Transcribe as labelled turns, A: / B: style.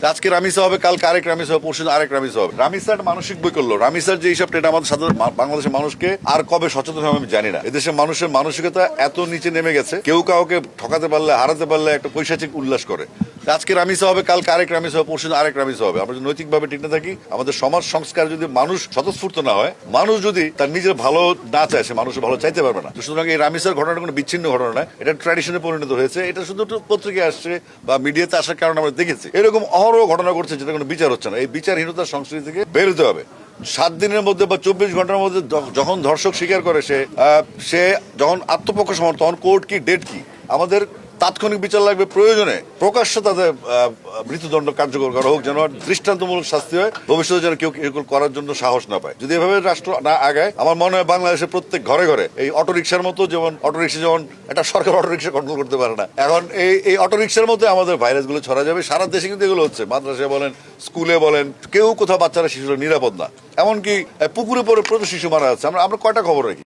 A: আজকে রামিসা হবে, কালকে আরেক রামিসা হবে, পরশু আরেক রামিসা হবে। রামিসা একটা মানসিক বই করলো। রামিসার যে এইসব ট্রেড আমাদের সাধারণ বাংলাদেশের মানুষকে আর কবে সচেতন হবে আমি জানি না। এদেশের মানুষের মানসিকতা এত নিচে নেমে গেছে, কেউ কাউকে ঠকাতে পারলে, হারাতে পারলে একটা পৈশাচিক উল্লাস করে। আজকে রামিসা হবে, কালকে আরেক রামিসা হবে, পরশু আরেক রামিসা হবে। আমরা যদি নৈতিকভাবে ঠিক না থাকি, আমাদের সমাজ সংস্কার যদি মানুষ স্বতঃস্ফূর্ত না হয়, মানুষ যদি তার নিজের ভালো না চায়, সে মানুষের ভালো চাইতে পারবে না। সুতরাং এই রামিসার ঘটনাটা কোনো বিচ্ছিন্ন ঘটনা নয়, এটা ট্র্যাডিশনে পরিণত হয়েছে। এটা শুধু পত্রিকায় আসছে বা মিডিয়াতে আসার কারণে আমরা দেখেছি। এরকম অহরহ ঘটনা ঘটছে যেটা কোনো বিচার হচ্ছে না। এই বিচারহীনতার সংস্কৃতি থেকে বেরোতে হবে। 7 দিনের মধ্যে বা 24 ঘন্টার মধ্যে যখন ধর্ষক স্বীকার করে, সে যখন আত্মপক্ষ সমর্থন, তখন কোর্ট কি, ডেট কি, আমাদের তাৎক্ষণিক বিচার লাগবে। প্রয়োজনে প্রকাশ্য তাদের মৃত্যুদণ্ড কার্যকর করা হোক, যেন দৃষ্টান্তমূলক শাস্তি হয়, ভবিষ্যতে যেন কেউ এগুলো করার জন্য সাহস না পায়। যদি এভাবে রাষ্ট্র না আগায়, আমার মনে হয় বাংলাদেশের প্রত্যেক ঘরে ঘরে এই অটোরিকশার মতো, যেমন অটোরিকশা যেমন একটা সরকার অটোরিকশা কন্ট্রোল করতে পারে না, এখন এই অটোরিকশার মধ্যে আমাদের ভাইরাসগুলো ছড়া যাবে। সারা দেশে কিন্তু এগুলো হচ্ছে, মাদ্রাসায় বলেন, স্কুলে বলেন, কেউ কোথাও বাচ্চারা শিশুরা নিরাপদ না। এমনকি পুকুরে পরে প্রচুর শিশু মারা যাচ্ছে। আমরা কয়টা খবর রাখি।